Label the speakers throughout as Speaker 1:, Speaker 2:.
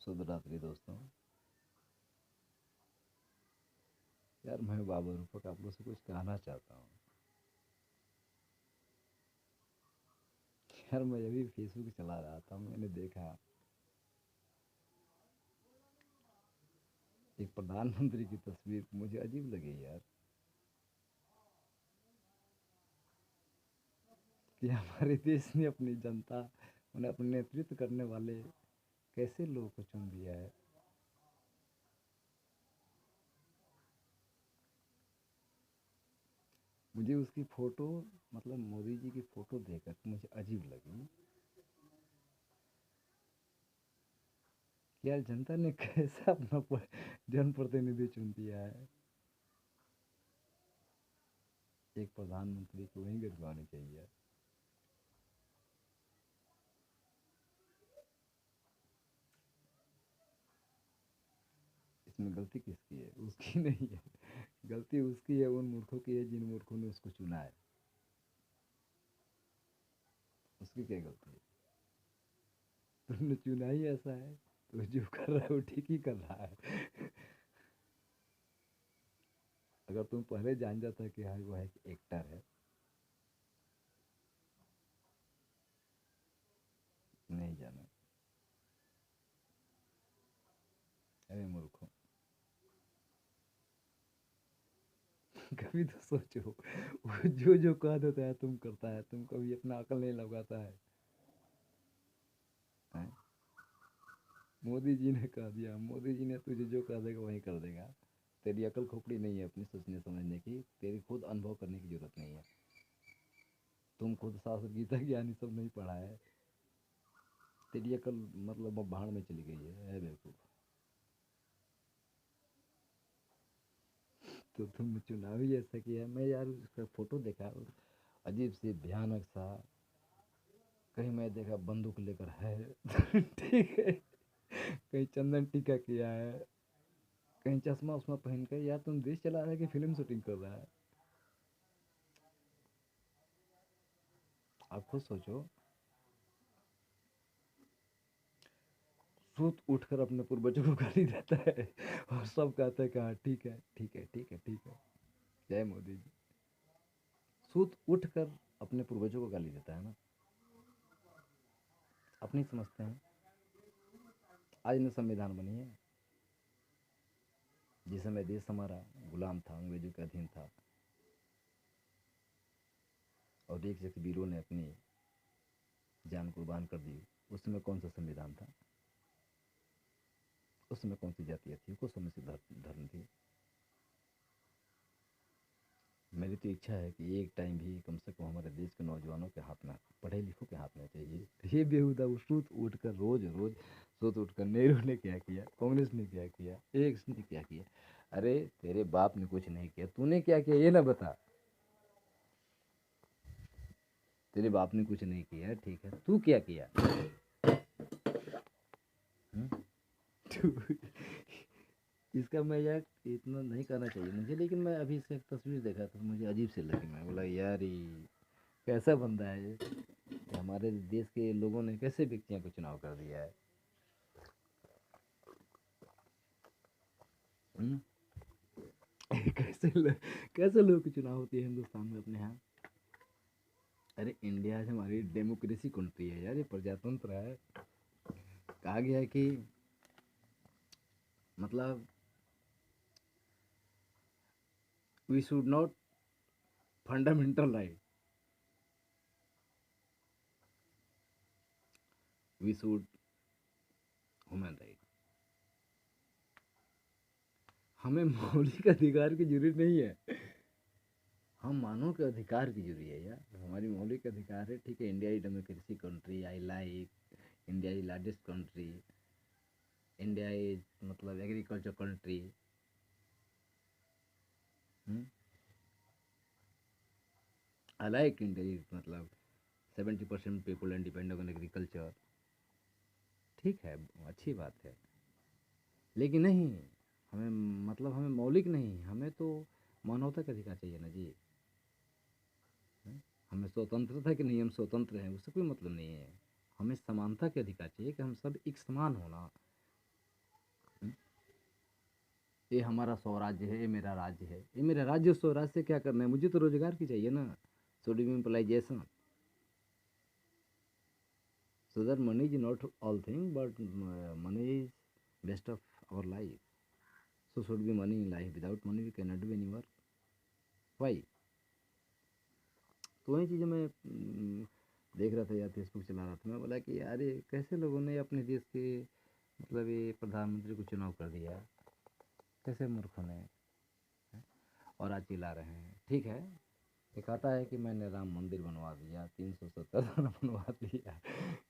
Speaker 1: शुभ रात्रि दोस्तों। यार मैं बाबा रूपक आप लोग से कुछ कहना चाहता हूँ। यार मैं अभी फेसबुक चला रहा था, मैंने देखा एक प्रधानमंत्री की तस्वीर मुझे अजीब लगी यार, कि हमारे देश ने अपनी जनता उन्हें अपने नेतृत्व करने वाले कैसे लोगों को चुन लिया है। मुझे उसकी फ़ोटो, मतलब मोदी जी की फ़ोटो देखकर मुझे अजीब लगी कि यार जनता ने कैसा अपना जनप्रतिनिधि चुन लिया है। एक प्रधानमंत्री को वहीं गिरवानी चाहिए। इसमें गलती किसकी है? उसकी नहीं है, गलती उसकी है, उन मूर्खों की है जिन मूर्खों ने उसको चुना है। उसकी क्या गलती है? तुमने चुना ही ऐसा है, तो जो कर रहा है वो ठीक ही कर रहा है। अगर तुम पहले जान जाता कि हाँ वो एक एक्टर है। नहीं जाना। अरे मूर्खों, कभी तो सोचो, वो जो जो कह देता है तुम करता है, तुम कभी अपना अकल नहीं लगाता है, हैं? मोदी जी ने कह दिया, मोदी जी ने तुझे जो कह देगा वही कर देगा। तेरी अकल खोपड़ी नहीं है अपनी सोचने समझने की, तेरी खुद अनुभव करने की जरूरत नहीं है। तुम खुद शास्त्र गीता ज्ञानी सब नहीं पढ़ा है। तेरी अकल मतलब अब भाड़ में चली गई है बेवकूफ़। तो तुमने चुनाव ही ऐसा किया। मैं यार उसका फ़ोटो देखा, अजीब सी भयानक सा। कहीं मैं देखा बंदूक लेकर है ठीक है, कहीं चंदन टीका किया है, कहीं चश्मा उश्मा पहन कर। यार तुम देश चला रहा है कि फिल्म शूटिंग कर रहा है? आप खुद सोचो। सूत उठकर अपने पूर्वजों को गाली देता है और सब कहते हैं कि हाँ ठीक है ठीक है ठीक है ठीक है। जय मोदी जी। सूत उठकर अपने पूर्वजों को गाली देता है ना। अपनी समझते हैं। आज ने संविधान बनी है। जिस समय देश हमारा गुलाम था, अंग्रेजों के अधीन था, और एक से वीरों ने अपनी जान कुर्बान कर दी, उस समय कौन सा संविधान था? उस समय कौन सी जातियाँ थी? कौन समय से धर्म थी? मेरी तो इच्छा है कि एक टाइम भी कम से कम हमारे देश के नौजवानों के हाथ में, पढ़े लिखों के हाथ में चाहिए। ये बेहुदा वो सूत उठ कर रोज रोज सूत उठ कर, नेहरू ने क्या किया, कांग्रेस ने क्या किया, एक ने क्या किया। अरे तेरे बाप ने कुछ नहीं किया, तूने क्या किया ये ना बता। तेरे बाप ने कुछ नहीं किया, ठीक है, तू क्या किया? हम्म? तू इसका मजाक इतना नहीं करना चाहिए मुझे, लेकिन मैं अभी इसका एक तस्वीर देखा तो मुझे अजीब से लगी। मैं बोला यार ये कैसा बंदा है ये, कि हमारे देश के लोगों ने कैसे व्यक्तियों को चुनाव कर दिया है। हम्म? कैसे लोगों की चुनाव होती है हिंदुस्तान में अपने यहाँ। अरे इंडिया हमारी डेमोक्रेसी कंट्री है यार, ये प्रजातंत्र है। कहा गया है कि मतलब we should not fundamental right, we should human right. हमें मौलिक अधिकार की जरूरत नहीं है, हम मानव के अधिकार की जरूरी है यार। हमारी मौलिक अधिकार है, ठीक है। India is democracy country, I like India is largest country, India is मतलब agriculture country. I like India is मतलब 70% people and depend on agriculture. ठीक है, अच्छी बात है। लेकिन नहीं, हमें मतलब हमें मौलिक नहीं, हमें तो मानवता का अधिकार चाहिए ना जी। हैं? हमें स्वतंत्रता कि नहीं हम स्वतंत्र हैं उससे कोई मतलब नहीं है। हमें समानता के अधिकार चाहिए कि हम सब एक समान होना। ये हमारा स्वराज्य है, ये मेरा राज्य है। ये मेरा राज्य स्वराज से क्या करना है, मुझे तो रोजगार की चाहिए ना। Should be employization, so that money is not all thing, but money is best of our life. So should be money in life. Without money we cannot do any work. Why? तो वही चीज़ें मैं देख रहा था यार, Facebook चला रहा था, मैं बोला कि यार ये कैसे लोगों ने अपने देश के मतलब ये प्रधानमंत्री को चुनाव कर दिया, कैसे मूर्खों ने, और आज चिल्ला रहे हैं। ठीक है, दिखाता है कि मैंने राम मंदिर बनवा दिया, 370 बनवा दिया,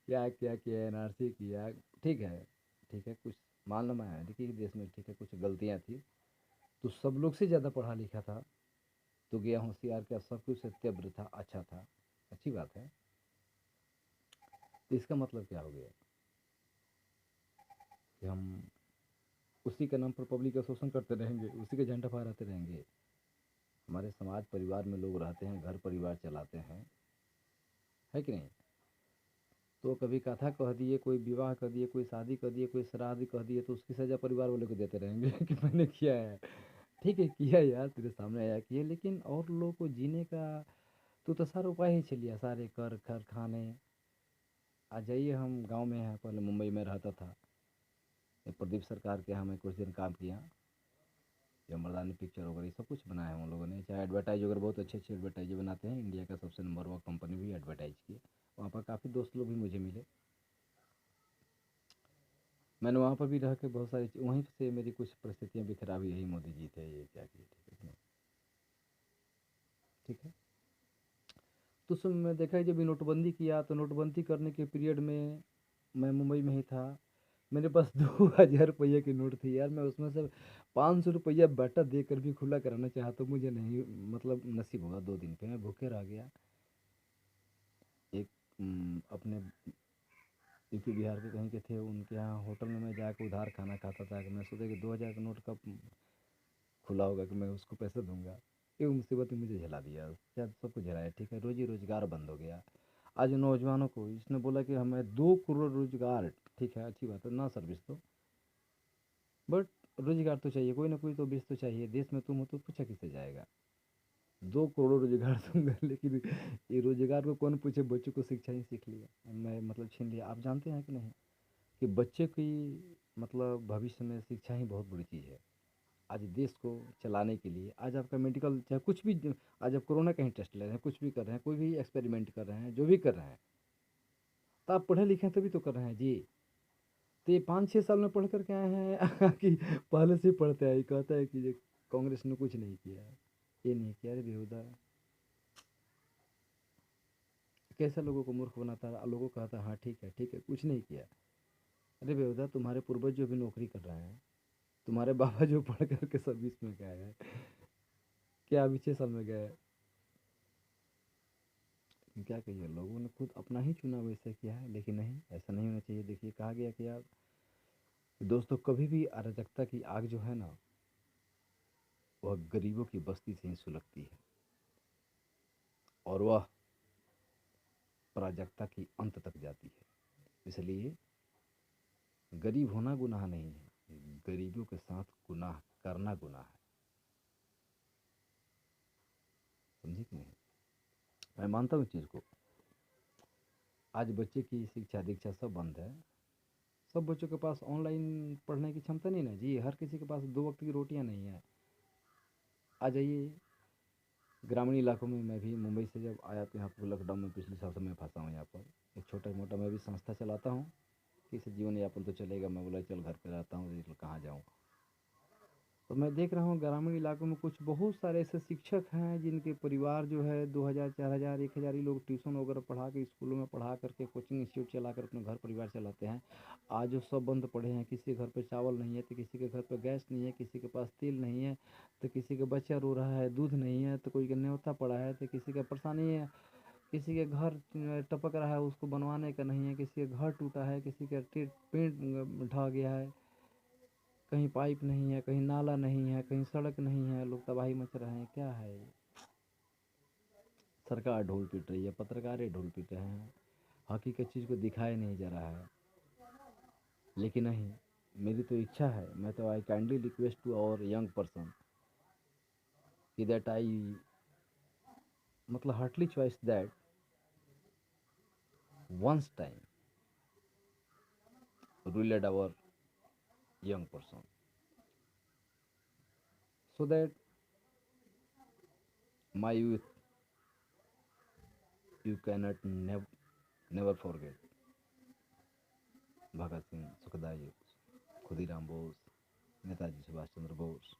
Speaker 1: क्या क्या किया, एनआरसी किया। ठीक है, ठीक है, कुछ मान लो मैं देखिए देश में ठीक है कुछ गलतियाँ थी, तो सब लोग से ज़्यादा पढ़ा लिखा था, तो गया होशियार क्या, सब कुछ सत्यव्र था, अच्छा था, अच्छी बात है। तो इसका मतलब क्या हो गया कि हम उसी के नाम पर पब्लिक का शोषण करते रहेंगे, उसी के झंडा फहराते रहेंगे। हमारे समाज परिवार में लोग रहते हैं, घर परिवार चलाते हैं, है कि नहीं। तो कभी कथा कह दिए, कोई विवाह कर दिए, कोई शादी कर दिए, कोई श्राद्ध कह दिए, तो उसकी सज़ा परिवार वालों को देते रहेंगे कि मैंने किया है। ठीक है, किया यार, तेरे सामने आया किया, लेकिन और लोगों को जीने का तो सारा उपाय ही चलिए, सारे कर खर खाने। आ जाइए, हम गांव में हैं, पहले मुंबई में रहता था, ये प्रदीप सरकार के यहाँ मैं कुछ दिन काम किया, जो मर्दानी पिक्चर वगैरह सब कुछ बनाया है उन लोगों ने, चाहे एडवर्टाइज वगैरह बहुत अच्छे अच्छे एडवर्टाइज बनाते हैं, इंडिया का सबसे नंबर 1 कंपनी भी एडवर्टाइज की। वहाँ पर काफ़ी दोस्त लोग भी मुझे मिले, मैंने वहाँ पर भी रह के बहुत सारी वहीं से मेरी कुछ परिस्थितियाँ भी खराब हुई, यही मोदी जी थे, ये क्या किए, ठीक है नहीं, ठीक है। तो उसमें मैं देखा है, जब ये नोटबंदी किया, तो नोटबंदी करने के पीरियड में मैं मुंबई में ही था, मेरे पास 2,000 रुपये की नोट थी यार, मैं उसमें से 500 रुपया बैटा देकर भी खुला कराना चाहा तो मुझे नहीं, मतलब नसीब हुआ, 2 दिन पे मैं भूखे रह गया। एक अपने यूपी बिहार के कहीं के थे, उनके यहाँ होटल में मैं जाकर उधार खाना खाता था, कि मैं सोचा कि 2,000 का नोट कब खुला होगा कि मैं उसको पैसे दूंगा। ये मुसीबत ने मुझे झेला दिया, क्या सबको झेलाया, ठीक है, रोजी रोजगार बंद हो गया। आज नौजवानों को इसने बोला कि हमें 2 करोड़ रोजगार, ठीक है, अच्छी बात है ना, सर्विस तो, बट रोजगार तो चाहिए, कोई ना कोई तो बेच तो चाहिए, देश में तुम हो तो पूछा किससे जाएगा। 2 करोड़ रोजगार दूंगा, लेकिन ये रोजगार को कौन पूछे, बच्चों को शिक्षा ही सीख लिया, मैं मतलब छीन लिया। आप जानते हैं कि नहीं कि बच्चे की मतलब भविष्य में शिक्षा ही बहुत बड़ी चीज़ है। आज देश को चलाने के लिए, आज आपका मेडिकल चाहे कुछ भी, आज आप कोरोना का ही टेस्ट ले रहे हैं, कुछ भी कर रहे हैं, कोई भी एक्सपेरिमेंट कर रहे हैं, जो भी कर रहे हैं, तो आप पढ़े लिखे हैं तभी तो कर रहे हैं जी। तो ये 5-6 साल में पढ़ कर के आए हैं कि पहले से पढ़ते आए, कहता है कि ये कांग्रेस ने कुछ नहीं किया, ये नहीं किया, अरे बेहुदा, कैसा लोगों को मूर्ख बनाता है, लोगों को कहता है हाँ ठीक है ठीक है, कुछ नहीं किया। अरे बेहुदा, तुम्हारे पूर्वज जो भी नौकरी कर रहे हैं, तुम्हारे बाबा जो पढ़ करके सर्विस में गए हैं, क्या अभी 6 साल में गए, क्या कहिए, लोगों ने खुद अपना ही चुनाव ऐसे किया है, लेकिन नहीं, ऐसा नहीं होना चाहिए। देखिए कहा गया कि यार दोस्तों, कभी भी अराजकता की आग जो है ना, वह गरीबों की बस्ती से ही सुलगती है, और वह अराजकता की अंत तक जाती है। इसलिए गरीब होना गुनाह नहीं है, गरीबों के साथ गुनाह करना गुनाह है, समझे कि नहीं। मैं मानता हूँ इस चीज़ को। आज बच्चे की शिक्षा दीक्षा सब बंद है, सब बच्चों के पास ऑनलाइन पढ़ने की क्षमता नहीं ना जी, हर किसी के पास 2 वक्त की रोटियां नहीं है। आ जाइए ग्रामीण इलाकों में, मैं भी मुंबई से जब आया तो यहाँ पर लॉकडाउन में पिछले साल से मैं फंसा हूँ यहाँ पर, एक छोटा मोटा मैं भी संस्था चलाता हूँ, किसी जीवन यापन तो चलेगा, मैं बोला चल घर पे रहता हूँ तो कहाँ जाऊँ। तो मैं देख रहा हूँ ग्रामीण इलाकों में कुछ बहुत सारे ऐसे शिक्षक हैं जिनके परिवार जो है 2,000 4,000 1,000 ही लोग ट्यूशन वगैरह पढ़ा के, स्कूलों में पढ़ा करके, कोचिंग इंस्टीट्यूट चला कर अपने घर परिवार चलाते हैं। आज जो सब बंद पड़े हैं, किसी के घर पे चावल नहीं है, तो किसी के घर पे गैस नहीं है, किसी के पास तेल नहीं है, तो किसी का बच्चा रो रहा है, दूध नहीं है, तो कोई का न्योता पड़ा है, तो किसी का परेशानी है, किसी के घर टपक रहा है उसको बनवाने का नहीं है, किसी का घर टूटा है, किसी का पेंट ढह गया है, कहीं पाइप नहीं है, कहीं नाला नहीं है, कहीं सड़क नहीं है, लोग तबाही मच रहे हैं, क्या है ये। सरकार ढोल पीट रही है, पत्रकार ढोल पीट रहे हैं, हकीकत चीज़ को दिखाया नहीं जा रहा है, लेकिन नहीं, मेरी तो इच्छा है, मैं तो I kindly request to our young person कि दैट आई मतलब heartly choice that once time ruled our young person so that my youth you cannot never forget Bhagat Singh, Sukhdev, Khudiram Bose, Netaji Subhash Chandra Bose.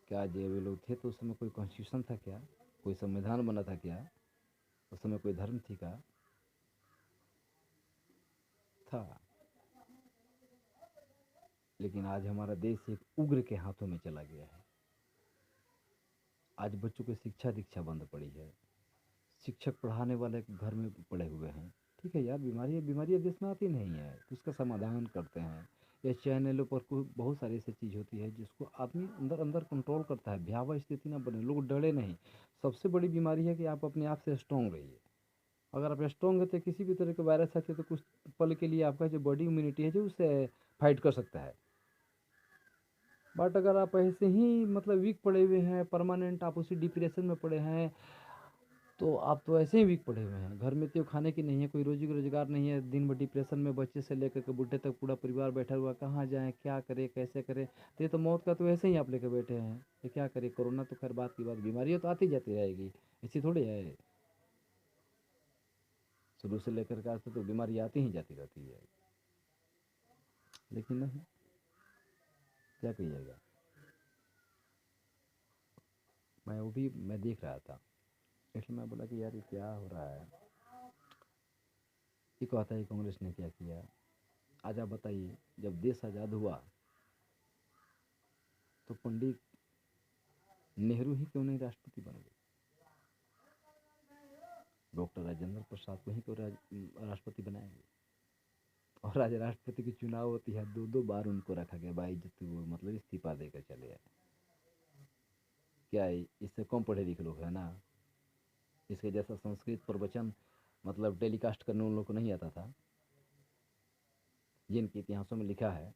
Speaker 1: क्या ये वे लोग थे तो उस समय कोई कॉन्स्टिट्यूशन था क्या? कोई संविधान बना था क्या? उस समय कोई धर्म थी क्या? था। लेकिन आज हमारा देश एक उग्र के हाथों में चला गया है। आज बच्चों की शिक्षा दीक्षा बंद पड़ी है, शिक्षक पढ़ाने वाले घर में पड़े हुए हैं। ठीक है यार, बीमारियाँ बीमारियाँ देश में आती नहीं है तो उसका समाधान करते हैं। या चैनलों पर कोई बहुत सारी ऐसी चीज़ होती है जिसको आदमी अंदर अंदर कंट्रोल करता है, भयावह स्थिति ना बने, लोग डरे नहीं। सबसे बड़ी बीमारी है कि आप अपने आप से स्ट्रांग रहिए। अगर आप स्ट्रांग रहते, किसी भी तरह के वायरस आते तो कुछ पल के लिए आपका जो बॉडी इम्यूनिटी है जो उससे फाइट कर सकता है। बट अगर आप ऐसे ही मतलब वीक पड़े हुए हैं, परमानेंट आप उसी डिप्रेशन में पड़े हैं, तो आप तो ऐसे ही वीक पड़े हुए हैं। घर में तो खाने की नहीं है, कोई रोजी रोजगार नहीं है, दिन भर डिप्रेशन में बच्चे से लेकर के बूढ़े तक पूरा परिवार बैठा हुआ, कहाँ जाएं, क्या करें, कैसे करें। तो ये तो मौत का तो ऐसे ही आप लेकर बैठे हैं। ये क्या करें, कोरोना तो खैर बात की बात, बीमारियाँ तो आती जाती रहेगी, ऐसी थोड़ी है। शुरू से लेकर के आज तक तो बीमारी आती ही जाती रहती है। लेकिन नहीं, क्या कहिएगा। मैं वो भी मैं देख रहा था, इसलिए मैं बोला कि यार ये क्या हो रहा है। ये कहता है कांग्रेस ने क्या किया। आज आप बताइए, जब देश आज़ाद हुआ तो पंडित नेहरू ही क्यों नहीं राष्ट्रपति बन गए? डॉक्टर राजेंद्र प्रसाद को ही क्यों राष्ट्रपति बनाएंगे? और आज राष्ट्रपति की चुनाव होती है, दो दो बार उनको रखा गया भाई, जब वो मतलब इस्तीफा देकर चले आए। क्या इससे कम पढ़े लिखे लोग हैं ना। इसके जैसा संस्कृत प्रवचन मतलब टेलीकास्ट करने उन लोग को नहीं आता था। जिनके इतिहासों में लिखा है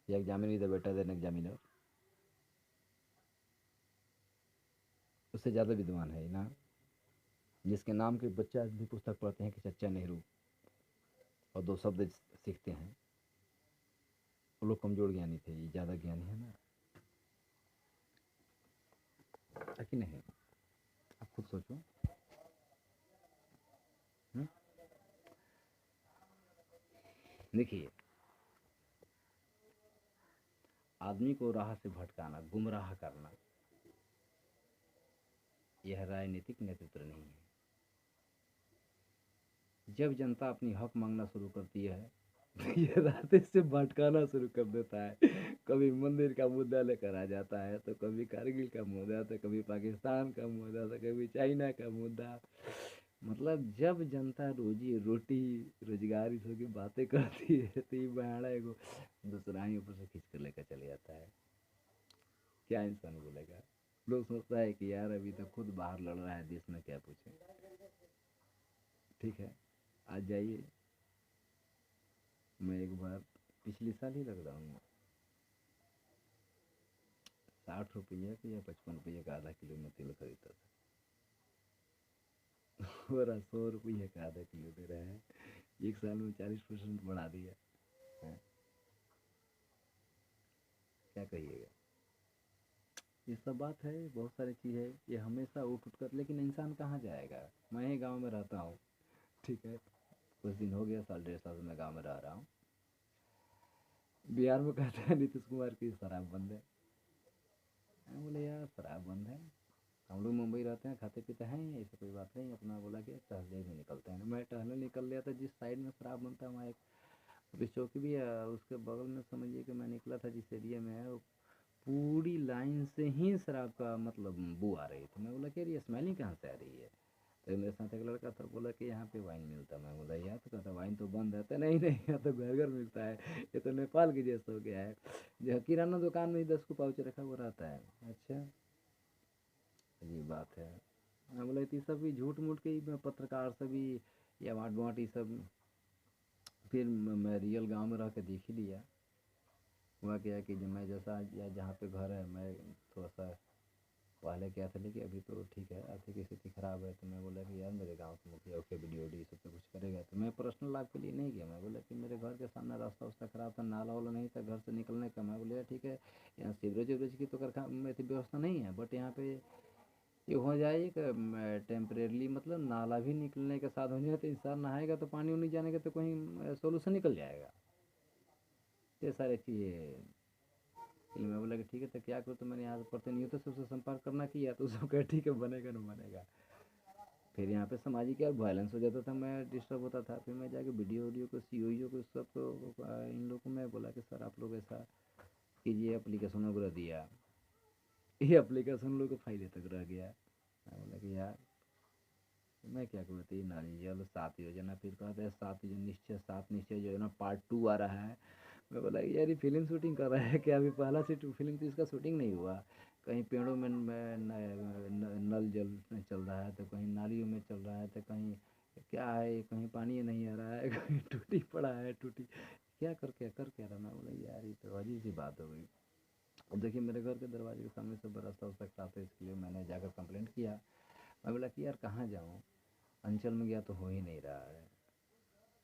Speaker 1: examiner is better than examiner, उससे ज़्यादा विद्वान है ना। जिसके नाम के बच्चे आज भी पुस्तक पढ़ते हैं कि चच्चा नेहरू, और दो शब्द सीखते हैं, वो लोग कमजोर ज्ञानी थे, ये ज़्यादा ज्ञानी है ना। है कि नहीं? आप खुद सोचो। देखिए, आदमी को राह से भटकाना, गुमराह करना, यह राजनीतिक नेतृत्व नहीं है। जब जनता अपनी हक मांगना शुरू करती है तो ये रास्ते से भटकाना शुरू कर देता है। कभी मंदिर का मुद्दा लेकर आ जाता है, तो कभी कारगिल का मुद्दा, तो कभी पाकिस्तान का मुद्दा, तो कभी चाइना का मुद्दा। मतलब जब जनता रोजी रोटी रोजगार इस की बातें करती है तो ये बहाना एगो दूसरा ही ऊपर से खींच कर लेकर चले जाता है। क्या इंसान बोलेगा? लोग सोचता है कि यार अभी तो खुद बाहर लड़ रहा है, देश में क्या पूछे। ठीक है, आज जाइए। मैं एक बार पिछले साल ही लग रहा हूँ, 60 रुपये का या 55 रुपये का आधा किलो में तेल खरीदता था। और 100 रुपये का आधा किलो दे रहे हैं। एक साल में 40% बढ़ा दिया है। क्या कहिएगा। ये सब बात है, बहुत सारी चीज़ है, ये हमेशा उठ उठ कर, लेकिन इंसान कहाँ जाएगा। मैं ही गांव में रहता हूँ, ठीक है, कुछ दिन हो गया, साल डेढ़ साल से मैं गांव में रह रहा हूँ। बिहार में कहते हैं नीतीश कुमार की शराब बंद है। मैं बोले यार शराब बंद है, हम लोग मुंबई रहते हैं, खाते पीते हैं, ऐसी कोई बात नहीं। अपना बोला कि टहलने भी निकलते हैं। मैं टहलने निकल लिया था, जिस साइड में शराब बनता है वहाँ एक पुलिस चौकी भी है, उसके बगल में समझिए कि मैं निकला था जिस एरिया में है, वो पूरी लाइन से ही शराब का मतलब बू आ रही थी। मैं बोला कि ये स्मेलिंग कहाँ से आ रही है। तो मेरे साथ एक लड़का था, बोला कि यहाँ पे वाइन मिलता है। मैं बोला यार, तो कहता वाइन तो बंद है। तो नहीं नहीं, यहाँ तो घर घर मिलता है, ये तो नेपाल की जैसा हो गया है। जो किराना दुकान में ही 10 को पाउच रखा हुआ रहता है। अच्छा, अजीब बात है। मैं बोला ये सब भी झूठ मूठ के ही पत्रकार सभी या वाट वाट ये सब। फिर मैं रियल गांव में रह के देख ही लिया। हुआ क्या कि जब मैं जैसा या जहाँ पे घर है, मैं थोड़ा सा पहले क्या था कि अभी तो ठीक है, आर्थिक स्थिति ख़राब है, तो मैं बोला कि यार मेरे गांव के मुखिया के वीडियो वीडियो सब तो कुछ करेगा, तो मैं पर्सनल लाभ के लिए नहीं किया। मैं बोला कि मेरे घर के सामने रास्ता वास्ता ख़राब था, नाला वाला नहीं था घर से निकलने का। मैं बोला यार ठीक है, यहाँ सीवरेज वेवरेज की तो करखा में तो व्यवस्था नहीं है, बट यहाँ पे ये हो जाए कि टेम्परेरली मतलब नाला भी निकलने के साथ हो जाए, तो इंसान नहाएगा तो पानी उनी जाने का तो कहीं सोल्यूशन निकल जाएगा। ये सारी चीज़ें, इसलिए मैं बोला कि ठीक है तो क्या करूँ, तो मैंने यहाँ प्रतिनिधियों से संपर्क करना किया, तो सब कहा ठीक है बनेगा ना बनेगा। फिर यहाँ पे सामाजिक यार वायलेंस हो जाता था, मैं डिस्टर्ब होता था, फिर मैं जाके वीडियो वीडियो को सीईओ को सबको इन लोगों को मैं बोला कि सर आप लोग ऐसा कीजिए, एप्लीकेशन वगैरह दिया, ये एप्लीकेशन लोग को फायदे तक रह गया। मैं बोला कि यार मैं क्या करूँ, तीन नाली जल 7 योजना, फिर कहते हैं 7 निश्चय 7 निश्चय योजना पार्ट 2 आ रहा है। मैं बोला कि यार ये फिल्म शूटिंग कर रहा है क्या, अभी पहला फिल्म तो इसका शूटिंग नहीं हुआ। कहीं पेड़ों में नल जल चल रहा है, तो कहीं नालियों में चल रहा है, तो कहीं क्या है, कहीं पानी नहीं आ रहा है, कहीं टूटी पड़ा है टूटी, क्या कर क्या रहा। मैं बोला यार ये तो अजीब सी बात हो गई। अब देखिए मेरे घर के दरवाजे के सामने से रास्ता वास्ता खराब है, इसके लिए मैंने जाकर कंप्लेंट किया। मैं बोला कि यार कहाँ जाऊँ, अंचल में गया तो हो ही नहीं रहा है,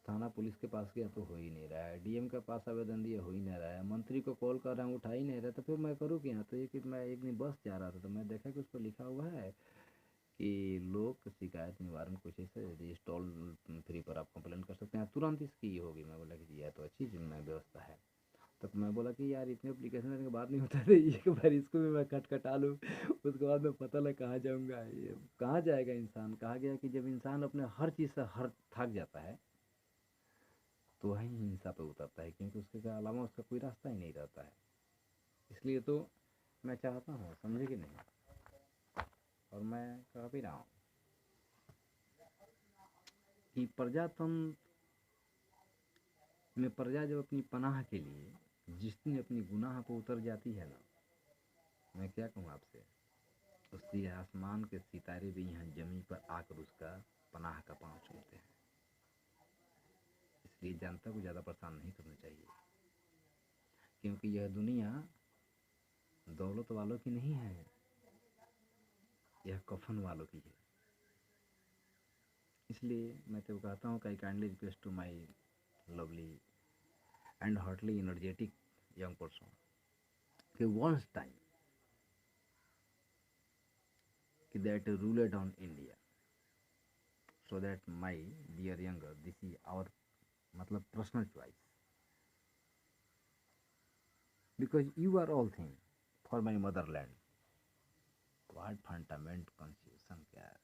Speaker 1: थाना पुलिस के पास गया तो हो ही नहीं रहा है, डीएम के पास आवेदन दिया हो ही नहीं रहा है, मंत्री को कॉल कर रहा हूँ उठा ही नहीं रहा, तो फिर मैं करूँ क्या। तो एक मैं एक दिन बस जा रहा था, तो मैं देखा कि उस पर लिखा हुआ है कि लोक शिकायत निवारण कुछ ऐसे स्टॉल फ्री पर आप कंप्लेंट कर सकते हैं, तुरंत इसकी ये होगी। मैं बोला कि यह तो अच्छी व्यवस्था है। तब मैं बोला कि यार इतने एप्लीकेशन देने के बाद नहीं होता है, एक बार इसको भी मैं कटा लूँ, उसके बाद मैं पता लग कहाँ जाऊँगा, ये कहाँ जाएगा इंसान। कहा गया कि जब इंसान अपने हर चीज़ से हर थक जाता है तो वही हिंसा पे उतरता है, क्योंकि उसके अलावा उसका कोई रास्ता ही नहीं रहता है। इसलिए तो मैं चाहता हूँ, समझे कि नहीं, और मैं कह भी रहा हूँ कि प्रजातंत्र में प्रजा जब अपनी पनाह के लिए जिस दिन अपनी गुनाह पर उतर जाती है ना, मैं क्या कहूँ आपसे, उसके आसमान के सितारे भी यहाँ जमीन पर आकर उसका पनाह का पाँव चूमते हैं। इसलिए जनता को ज़्यादा परेशान नहीं करना चाहिए, क्योंकि यह दुनिया दौलत वालों की नहीं है, यह कफन वालों की है। इसलिए मैं तो कहता हूँ कि kindly request to my lovely and heartly energetic young person कि once time कि that ruled on India, so that my dear younger, this is our मतलब personal choice, because you are all thing for my motherland। what fundament constitution क्या है,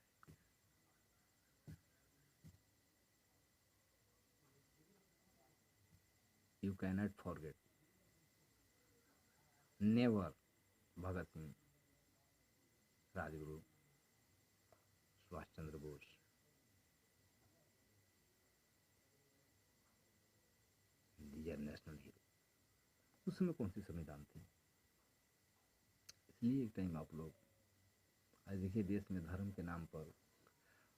Speaker 1: you cannot forget never Bhagat Singh, Rajguru, Subhash Chandra Bose, these are national hero. उस समय कौन सी संविधान थी। इसलिए एक टाइम आप लोग आज देखिए देश में धर्म के नाम पर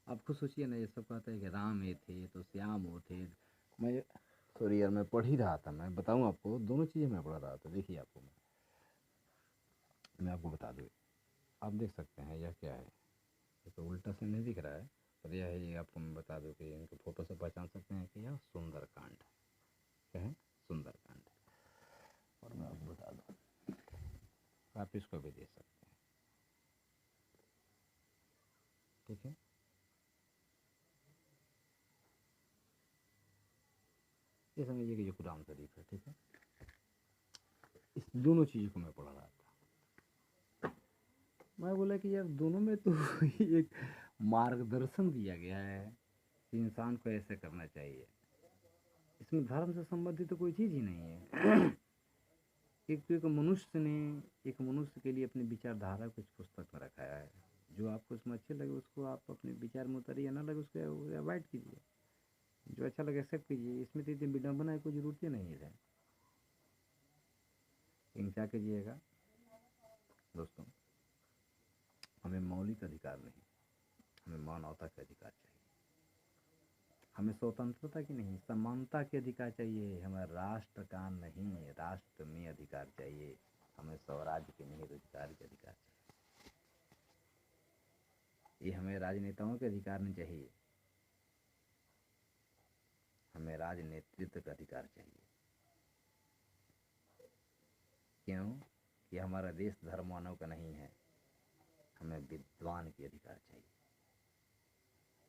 Speaker 1: आप खुद सोचिए ना, ये सब कहते हैं कि राम ये थे तो श्याम वो थे। मैं सॉरी यार, मैं पढ़ ही रहा था, मैं बताऊं आपको, दोनों चीज़ें मैं पढ़ रहा था। देखिए आपको मैं आपको बता दूँ, आप देख सकते हैं यह क्या है, ये तो उल्टा से नहीं दिख रहा है, पर यह है, ये आपको मैं बता दूँ कि इनके फ़ोटो से पहचान सकते हैं कि यह सुंदरकांड क्या है, सुंदरकांड। और मैं आपको बता दूँ, आप इसको भी देख सकते हैं, ठीक है। ये समझिए कि ये कुरान शरीफ है, ठीक है। इस दोनों चीज़ों को मैं पढ़ रहा था। मैं बोला कि यार दोनों में तो एक मार्गदर्शन दिया गया है कि इंसान को ऐसे करना चाहिए, इसमें धर्म से संबंधित तो कोई चीज़ ही नहीं है। एक तो एक मनुष्य के लिए अपनी विचारधारा कुछ पुस्तक में रखाया है, जो आपको उसमें अच्छे लगे उसको आप अपने विचार में उतारिए, ना लगे उसको अवॉइड कीजिए, जो अच्छा लगे एक्सेप्ट कीजिए। इसमें तो इतनी विडम्बना की कोई ज़रूरत ही नहीं है। लेकिन क्या कीजिएगा दोस्तों, हमें मौलिक अधिकार नहीं, हमें मानवता के अधिकार चाहिए। हमें स्वतंत्रता की नहीं, समानता के अधिकार चाहिए। हमें राष्ट्र का नहीं, राष्ट्र में अधिकार चाहिए। हमें स्वराज्य के नहीं, रोजगार के अधिकार चाहिए। ये हमें राजनेताओं के अधिकार नहीं चाहिए, हमें राजनेतृत्व का अधिकार चाहिए। क्यों कि हमारा देश धर्म मानव का नहीं है, हमें विद्वान के अधिकार चाहिए।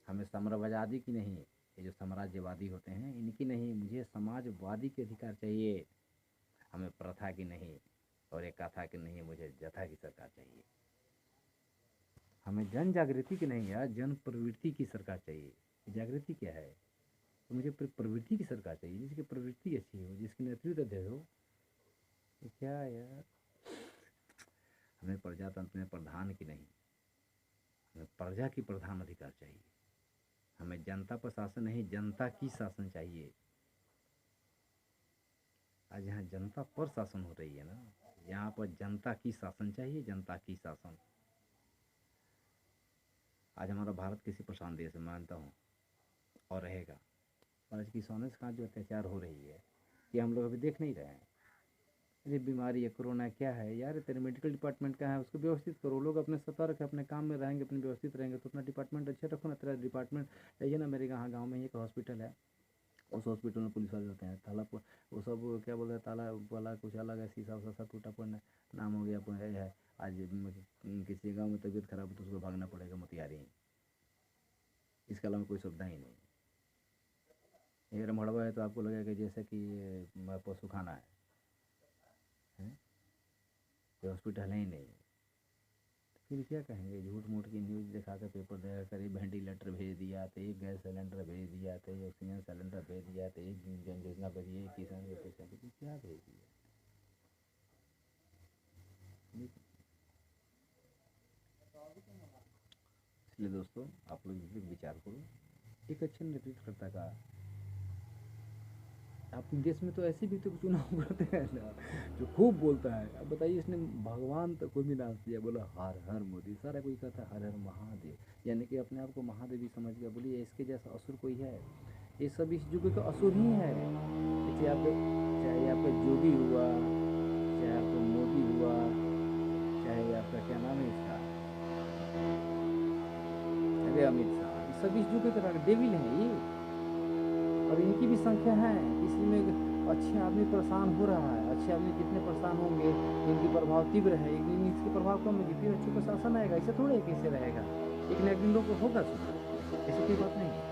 Speaker 1: हमें साम्राज्यवादी की नहीं, ये जो साम्राज्यवादी होते हैं इनकी नहीं, मुझे समाजवादी के अधिकार चाहिए। हमें प्रथा की नहीं और एक कथा की नहीं, मुझे जथा की सरकार चाहिए। हमें जन जागृति की नहीं यार, जन प्रवृत्ति की सरकार चाहिए। जागृति क्या है? तो मुझे प्रवृत्ति की सरकार चाहिए, जिसकी प्रवृत्ति अच्छी हो, जिसकी नेतृत्व दे हो। तो क्या यार, हमें प्रजातंत्र में प्रधान की नहीं, हमें प्रजा की प्रधान अधिकार चाहिए। हमें जनता पर शासन नहीं, जनता की शासन चाहिए। आज यहाँ जनता पर शासन हो रही है ना, यहाँ पर जनता की शासन चाहिए, जनता की शासन। आज हमारा भारत किसी प्रशांत देश में मानता हूँ और रहेगा, और आज किसानों के साथ जो अत्याचार हो रही है ये हम लोग अभी देख नहीं रहे हैं। अरे बीमारी है, कोरोना क्या है यार, तेरे मेडिकल डिपार्टमेंट का है, उसको व्यवस्थित करो। लोग अपने सतर्क है, अपने काम में रहेंगे, अपने व्यवस्थित रहेंगे तो अपना डिपार्टमेंट अच्छे रखो ना। तेरा डिपार्टमेंट चाहिए ना। मेरे यहाँ गाँव में एक हॉस्पिटल है, उस हॉस्पिटल में पुलिस वाले होते हैं, ताला पर वो सब क्या बोलते हैं, ताला वाला कुछ अलग है, शीशा उसा सब टूटा पड़ना नाम हो गया है। आज किसी गाँव में तबीयत खराब हो तो उसको भागना पड़ेगा मोतिहारी, इसके अलावा कोई सुविधा ही नहीं। ये रमड़वा है तो आपको लगेगा जैसे कि पशु खाना है, कोई हॉस्पिटल है ही नहीं। तो फिर क्या कहेंगे, झूठ मूठ की न्यूज़ दिखा कर, पेपर दिखा कर, एक वेंटिलेटर भेज दिया तो एक गैस सिलेंडर भेज दिया तो एक ऑक्सीजन सिलेंडर भेज दिया तो एक जन योजना भेज दी, एक किसान के पैसे क्या भेज दिया। इसलिए दोस्तों आप लोग इस विचार करो, एक अच्छे नेतृत्वकर्ता का। अपने देश में तो ऐसे भी तो चुनाव करते हैं ना जो खूब बोलता है। अब बताइए, इसने भगवान तक को भी नाच दिया, बोला हर हर मोदी, सारा कोई कहता है हर हर महादेव, यानी कि अपने आप को महादेव ही समझ गया। बोलिए इसके जैसा असुर कोई है? ये सब इस युग का असुर ही है। चाहे आपका जोगी हुआ, चाहे आपका मोदी हुआ, चाहे आपका क्या नाम है इसका, अरे अमित शाह, ये सब इस युग के डेविल हैं ये, और इनकी भी संख्या है। इसमें अच्छे आदमी परेशान हो रहा है, अच्छे आदमी जितने परेशान होंगे इनकी प्रभाव तीव्र है, एक दिन इसके प्रभाव कम होगी, फिर अच्छे का शासन आएगा। ऐसे थोड़े कैसे रहेगा, एक न एक दिन लोग को होगा सुधार, ऐसी कोई बात नहीं है।